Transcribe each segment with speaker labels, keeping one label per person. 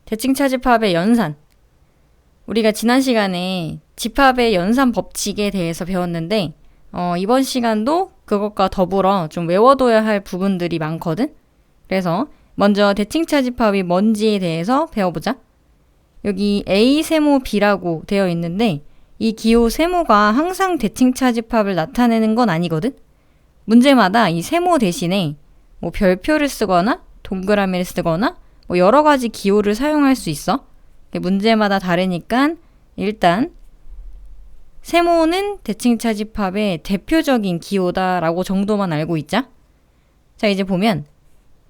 Speaker 1: 대칭차집합의 연산. 우리가 지난 시간에 집합의 연산 법칙에 대해서 배웠는데 이번 시간도 그것과 더불어 좀 외워둬야 할 부분들이 많거든? 그래서 먼저 대칭차집합이 뭔지에 대해서 배워보자. 여기 A 세모 B라고 되어 있는데 이 기호 세모가 항상 대칭차집합을 나타내는 건 아니거든? 문제마다 이 세모 대신에 뭐 별표를 쓰거나 동그라미를 쓰거나 뭐 여러 가지 기호를 사용할 수 있어. 문제마다 다르니까 일단 세모는 대칭차집합의 대표적인 기호다라고 정도만 알고 있자. 자, 이제 보면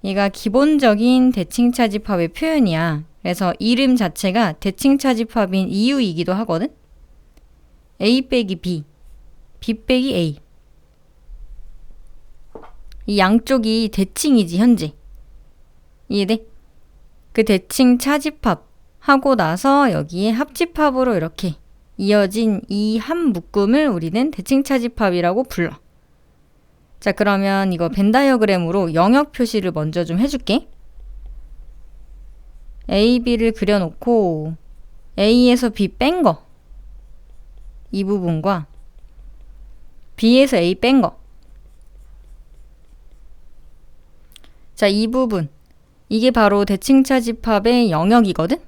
Speaker 1: 얘가 기본적인 대칭차집합의 표현이야. 그래서 이름 자체가 대칭차집합인 이유이기도 하거든. A 빼기 B, B 빼기 A. 이 양쪽이 대칭이지 현재. 이해돼? 그 대칭차집합 하고 나서 여기에 합집합으로 이렇게 이어진 이 한 묶음을 우리는 대칭차집합이라고 불러. 자, 그러면 이거 벤 다이어그램으로 영역 표시를 먼저 좀 해줄게. A, B를 그려놓고 A에서 B 뺀 거, 이 부분과 B에서 A 뺀 거. 자, 이 부분. 이게 바로 대칭차집합의 영역이거든?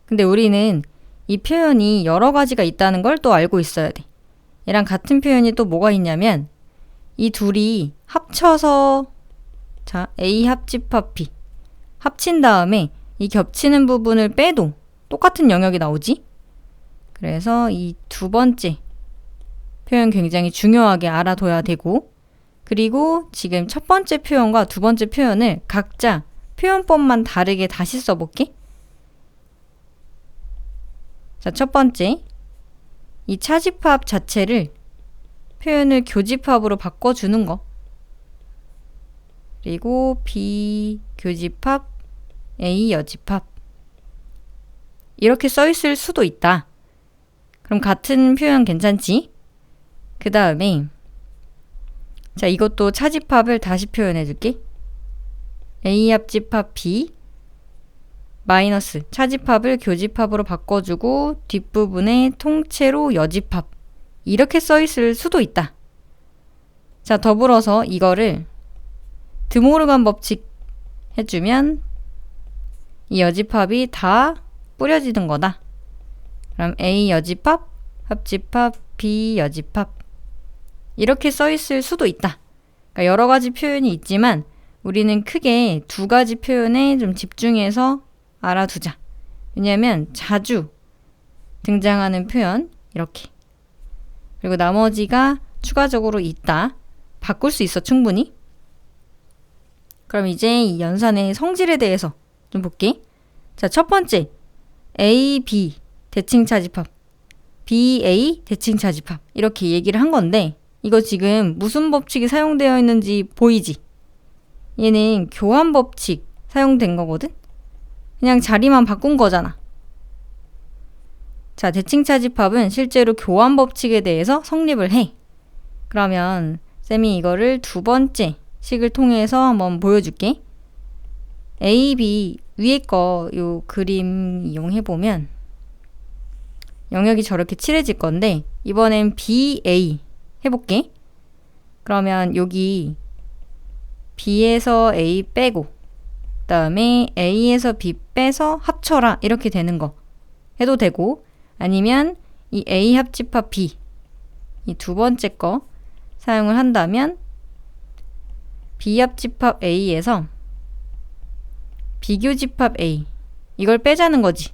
Speaker 1: 근데 우리는 이 표현이 여러 가지가 있다는 걸 또 알고 있어야 돼. 얘랑 같은 표현이 또 뭐가 있냐면 이 둘이 합쳐서 자, A 합집합 B 합친 다음에 이 겹치는 부분을 빼도 똑같은 영역이 나오지? 그래서 이 두 번째 표현 굉장히 중요하게 알아둬야 되고, 그리고 지금 첫 번째 표현과 두 번째 표현을 각자 표현법만 다르게 다시 써볼게. 자, 첫 번째, 이 차집합 자체를 표현을 교집합으로 바꿔주는 거. 그리고 B 교집합, A 여집합. 이렇게 써있을 수도 있다. 그럼 같은 표현 괜찮지? 그 다음에 자, 이것도 차집합을 다시 표현해줄게. A 합집합 B 마이너스 차집합을 교집합으로 바꿔주고 뒷부분에 통째로 여집합. 이렇게 써있을 수도 있다. 자, 더불어서 이거를 드모르간 법칙 해주면 이 여집합이 다 뿌려지는 거다. 그럼 A 여집합, 합집합, B 여집합. 이렇게 써있을 수도 있다. 그러니까 여러 가지 표현이 있지만 우리는 크게 두 가지 표현에 좀 집중해서 알아두자. 왜냐하면 자주 등장하는 표현 이렇게. 그리고 나머지가 추가적으로 있다. 바꿀 수 있어 충분히. 그럼 이제 이 연산의 성질에 대해서 좀 볼게. 자, 첫 번째 A, B 대칭차집합, B, A 대칭차집합 이렇게 얘기를 한 건데 이거 지금 무슨 법칙이 사용되어 있는지 보이지? 얘는 교환 법칙 사용된 거거든? 그냥 자리만 바꾼 거잖아. 자, 대칭차집합은 실제로 교환 법칙에 대해서 성립을 해. 그러면 쌤이 이거를 두 번째 식을 통해서 한번 보여줄게. A, B 위에 거 요 그림 이용해보면 영역이 저렇게 칠해질 건데 이번엔 B, A 해볼게. 그러면 여기 B에서 A 빼고 그 다음에 A에서 B 빼서 합쳐라 이렇게 되는 거 해도 되고, 아니면 이 A 합집합 B 이 두 번째 거 사용을 한다면 B 합집합 A에서 비교집합 A 이걸 빼자는 거지.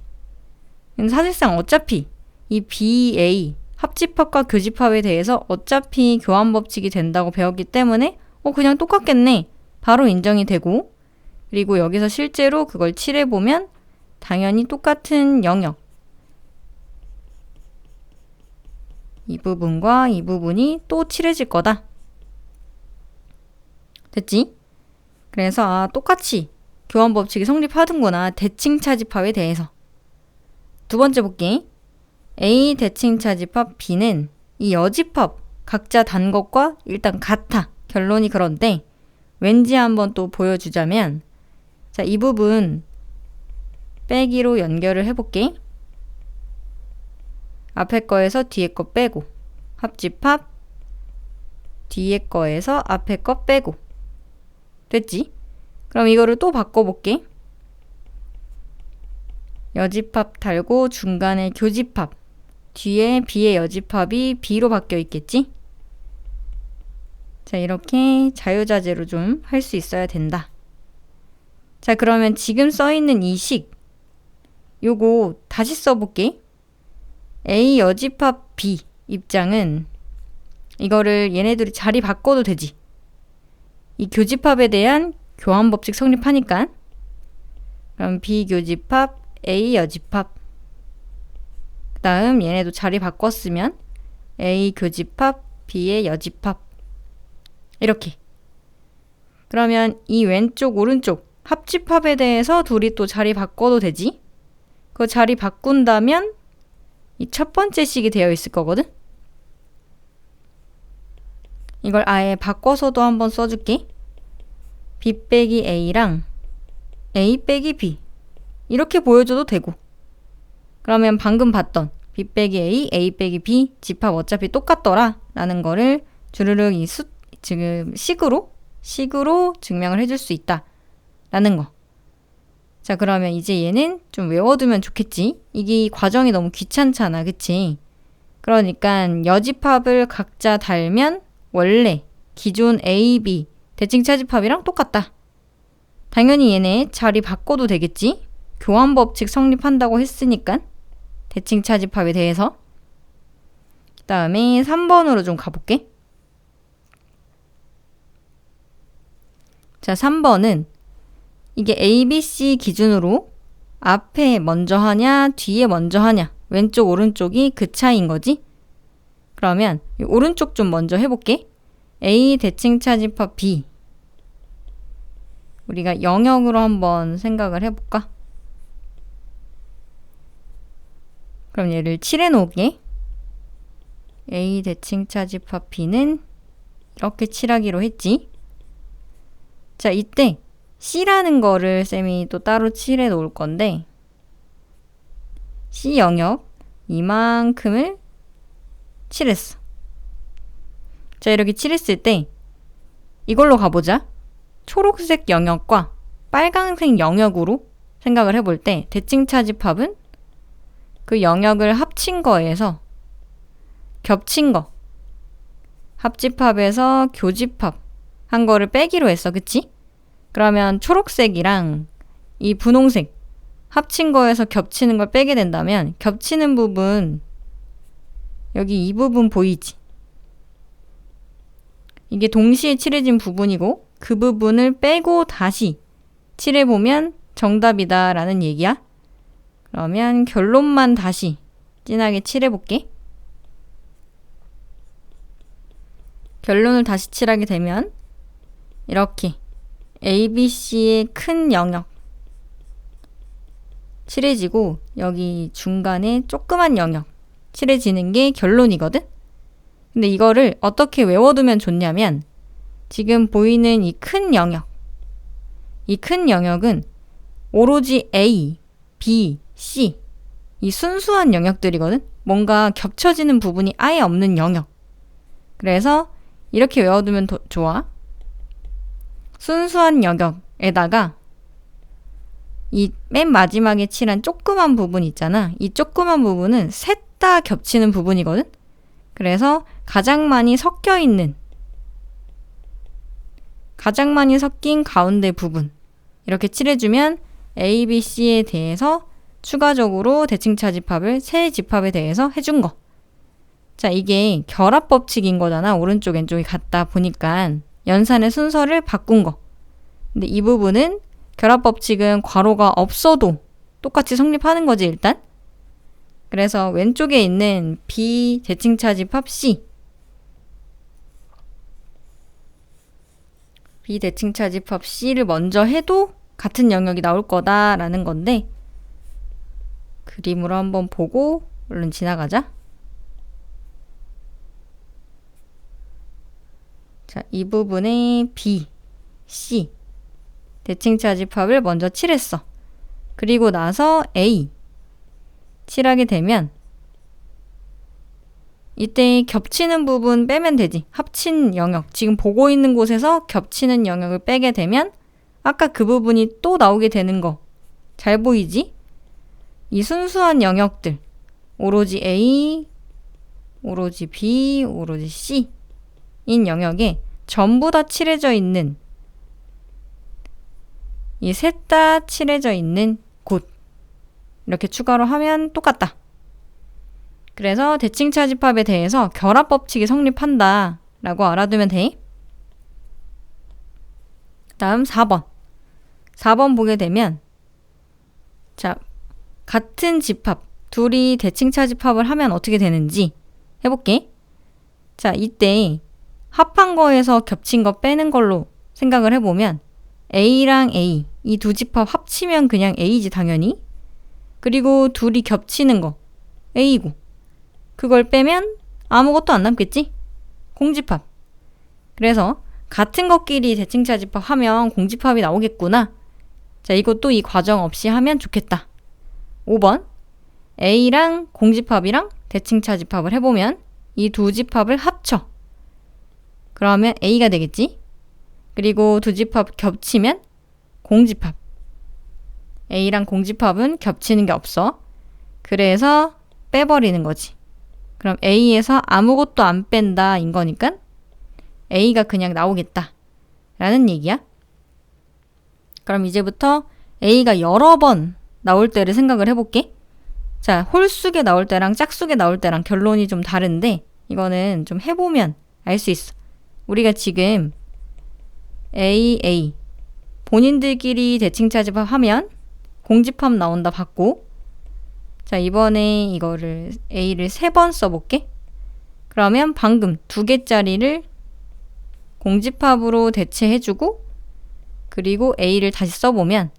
Speaker 1: 사실상 어차피 이 B, A 합집합과 교집합에 대해서 어차피 교환 법칙이 된다고 배웠기 때문에 그냥 똑같겠네. 바로 인정이 되고, 그리고 여기서 실제로 그걸 칠해보면 당연히 똑같은 영역. 이 부분과 이 부분이 또 칠해질 거다. 됐지? 그래서 똑같이 교환 법칙이 성립하는구나. 대칭차집합에 대해서. 두 번째 볼게. A 대칭차집합 B는 이 여집합 각자 단 것과 일단 같아. 결론이 그런데 왠지 한번 또 보여주자면 자, 이 부분 빼기로 연결을 해볼게. 앞에 거에서 뒤에 거 빼고 합집합, 뒤에 거에서 앞에 거 빼고. 됐지? 그럼 이거를 또 바꿔볼게. 여집합 달고 중간에 교집합, 뒤에 B의 여집합이 B로 바뀌어 있겠지? 자, 이렇게 자유자재로 좀 할 수 있어야 된다. 자, 그러면 지금 써있는 이 식, 요거 다시 써볼게. A 여집합 B 입장은 이거를 얘네들이 자리 바꿔도 되지. 이 교집합에 대한 교환법칙 성립하니까. 그럼 B 교집합 A 여집합, 그 다음 얘네도 자리 바꿨으면 A 교집합 B의 여집합, 이렇게. 그러면 이 왼쪽 오른쪽 합집합에 대해서 둘이 또 자리 바꿔도 되지. 그 자리 바꾼다면 이 첫 번째 식이 되어 있을 거거든. 이걸 아예 바꿔서도 한번 써줄게. B 빼기 A랑 A 빼기 B, 이렇게 보여줘도 되고. 그러면 방금 봤던 B 빼기 A, A 빼기 B 집합 어차피 똑같더라 라는 거를 주르륵 지금 식으로 증명을 해줄 수 있다 라는 거. 자, 그러면 이제 얘는 좀 외워두면 좋겠지. 이게 과정이 너무 귀찮잖아, 그치? 그러니까 여집합을 각자 달면 원래 기존 A, B 대칭 차집합이랑 똑같다. 당연히 얘네 자리 바꿔도 되겠지? 교환법칙 성립한다고 했으니까 대칭 차집합에 대해서. 그 다음에 3번으로 좀 가볼게. 자, 3번은 이게 A, B, C 기준으로 앞에 먼저 하냐 뒤에 먼저 하냐, 왼쪽 오른쪽이 그 차이인 거지. 그러면 이 오른쪽 좀 먼저 해볼게. A 대칭 차집합 B, 우리가 영역으로 한번 생각을 해볼까? 그럼 얘를 칠해 놓을게. A 대칭 차집합 B는 이렇게 칠하기로 했지. 자, 이때 C라는 거를 쌤이 또 따로 칠해 놓을 건데, C 영역 이만큼을 칠했어. 자, 이렇게 칠했을 때 이걸로 가보자. 초록색 영역과 빨강색 영역으로 생각을 해볼 때 대칭 차집합은 그 영역을 합친 거에서 겹친 거, 합집합에서 교집합 한 거를 빼기로 했어, 그치? 그러면 초록색이랑 이 분홍색 합친 거에서 겹치는 걸 빼게 된다면 겹치는 부분, 여기 이 부분 보이지? 이게 동시에 칠해진 부분이고 그 부분을 빼고 다시 칠해보면 정답이다 라는 얘기야. 그러면 결론만 다시 진하게 칠해볼게. 결론을 다시 칠하게 되면 이렇게 ABC의 큰 영역 칠해지고 여기 중간에 조그만 영역 칠해지는 게 결론이거든? 근데 이거를 어떻게 외워두면 좋냐면 지금 보이는 이 큰 영역, 이 큰 영역은 오로지 A, B, C 이 순수한 영역들이거든? 뭔가 겹쳐지는 부분이 아예 없는 영역. 그래서 이렇게 외워두면 좋아. 순수한 영역에다가 이 맨 마지막에 칠한 조그만 부분 있잖아. 이 조그만 부분은 셋 다 겹치는 부분이거든. 그래서 가장 많이 섞인 가운데 부분 이렇게 칠해주면 A, B, C에 대해서 추가적으로 대칭 차집합을 세 집합에 대해서 해준 거. 자, 이게 결합법칙인 거잖아. 오른쪽 왼쪽이 같다 보니까 연산의 순서를 바꾼 거. 근데 이 부분은 결합법칙은 괄호가 없어도 똑같이 성립하는 거지, 일단. 그래서 왼쪽에 있는 B 대칭 차집합 C, B 대칭 차집합 C를 먼저 해도 같은 영역이 나올 거다라는 건데, 그림으로 한번 보고 얼른 지나가자. 자, 이 부분에 B, C 대칭 차집합을 먼저 칠했어. 그리고 나서 A 칠하게 되면 이때 겹치는 부분 빼면 되지. 합친 영역, 지금 보고 있는 곳에서 겹치는 영역을 빼게 되면 아까 그 부분이 또 나오게 되는 거 잘 보이지? 이 순수한 영역들, 오로지 A, 오로지 B, 오로지 C 인 영역에 전부 다 칠해져 있는, 이 셋 다 칠해져 있는 곳 이렇게 추가로 하면 똑같다. 그래서 대칭 차집합에 대해서 결합 법칙이 성립한다 라고 알아두면 돼. 다음 4번. 4번 보게 되면, 자, 같은 집합, 둘이 대칭 차집합을 하면 어떻게 되는지 해볼게. 자, 이때 합한 거에서 겹친 거 빼는 걸로 생각을 해보면 A랑 A, 이 두 집합 합치면 그냥 A지 당연히. 그리고 둘이 겹치는 거 A고, 그걸 빼면 아무것도 안 남겠지? 공집합. 그래서 같은 것끼리 대칭차집합 하면 공집합이 나오겠구나. 자, 이것도 이 과정 없이 하면 좋겠다. 5번. A랑 공집합이랑 대칭차집합을 해보면 이 두 집합을 합쳐. 그러면 A가 되겠지? 그리고 두 집합 겹치면 공집합. A랑 공집합은 겹치는 게 없어. 그래서 빼버리는 거지. 그럼 A에서 아무것도 안 뺀다 인 거니까 A가 그냥 나오겠다 라는 얘기야. 그럼 이제부터 A가 여러 번 나올 때를 생각을 해볼게. 자, 홀수게 나올 때랑 짝수게 나올 때랑 결론이 좀 다른데 이거는 좀 해보면 알 수 있어. 우리가 지금 A 본인들끼리 대칭차집합 하면 공집합 나온다 봤고, 자, 이번에 이거를 A를 3번 써볼게. 그러면 방금 2개짜리를 공집합으로 대체해주고, 그리고 A를 다시 써보면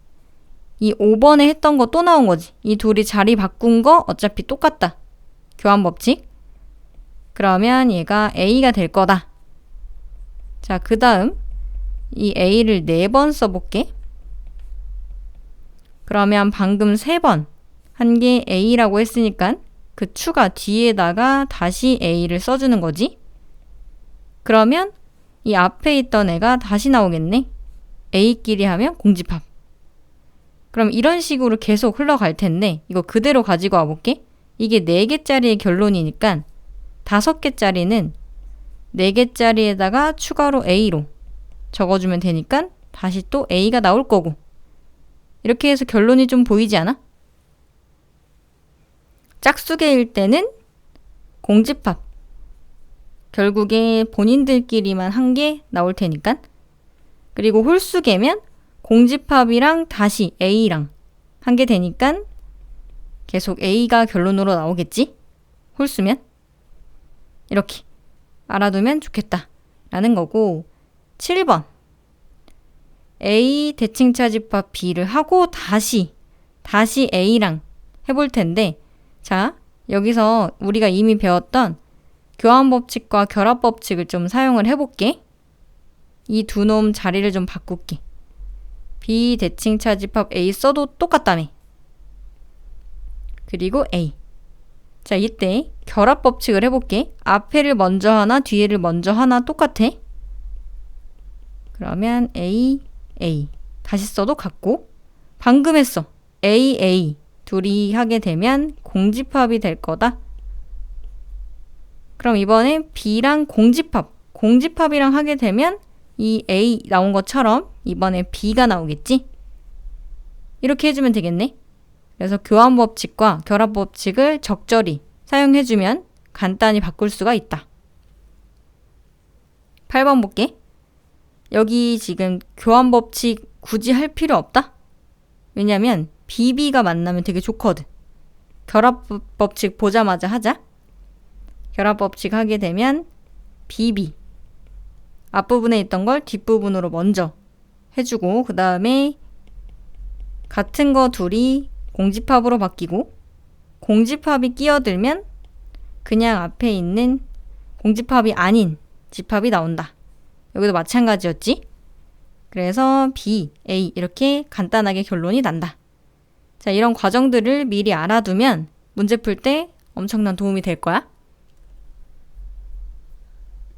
Speaker 1: 이 5번에 했던 거 또 나온 거지. 이 둘이 자리 바꾼 거 어차피 똑같다. 교환 법칙. 그러면 얘가 A가 될 거다. 자, 그 다음 이 A를 4번 써볼게. 그러면 방금 3번 한 게 A라고 했으니까 그 추가 뒤에다가 다시 A를 써주는 거지. 그러면 이 앞에 있던 애가 다시 나오겠네. A끼리 하면 공집합. 그럼 이런 식으로 계속 흘러갈 텐데 이거 그대로 가지고 와볼게. 이게 4개짜리의 결론이니까 5개짜리는 4개짜리에다가 추가로 A로 적어주면 되니까 다시 또 A가 나올 거고. 이렇게 해서 결론이 좀 보이지 않아? 짝수개일 때는 공집합. 결국에 본인들끼리만 한 개 나올 테니까. 그리고 홀수개면 공집합이랑 다시 A랑 한 개 되니까 계속 A가 결론으로 나오겠지? 홀수면. 이렇게 알아두면 좋겠다 라는 거고. 7번. A 대칭차집합 B를 하고 다시 A랑 해볼 텐데, 자, 여기서 우리가 이미 배웠던 교환법칙과 결합법칙을 좀 사용을 해볼게. 이 두 놈 자리를 좀 바꿀게. B 대칭차집합 A 써도 똑같다며. 그리고 A. 자, 이때 결합법칙을 해볼게. 앞에를 먼저 하나 뒤에를 먼저 하나 똑같아. 그러면 A 다시 써도 같고, 방금 했어. A 둘이 하게 되면 공집합이 될 거다. 그럼 이번에 B랑 공집합이랑 하게 되면 이 A 나온 것처럼 이번에 B가 나오겠지? 이렇게 해주면 되겠네. 그래서 교환법칙과 결합법칙을 적절히 사용해주면 간단히 바꿀 수가 있다. 8번 볼게. 여기 지금 교환법칙 굳이 할 필요 없다? 왜냐면 BB가 만나면 되게 좋거든. 결합법칙 보자마자 하자. 결합법칙 하게 되면 BB 앞부분에 있던 걸 뒷부분으로 먼저 해주고, 그 다음에 같은 거 둘이 공집합으로 바뀌고, 공집합이 끼어들면 그냥 앞에 있는 공집합이 아닌 집합이 나온다. 여기도 마찬가지였지? 그래서 B, A 이렇게 간단하게 결론이 난다. 자, 이런 과정들을 미리 알아두면 문제 풀 때 엄청난 도움이 될 거야.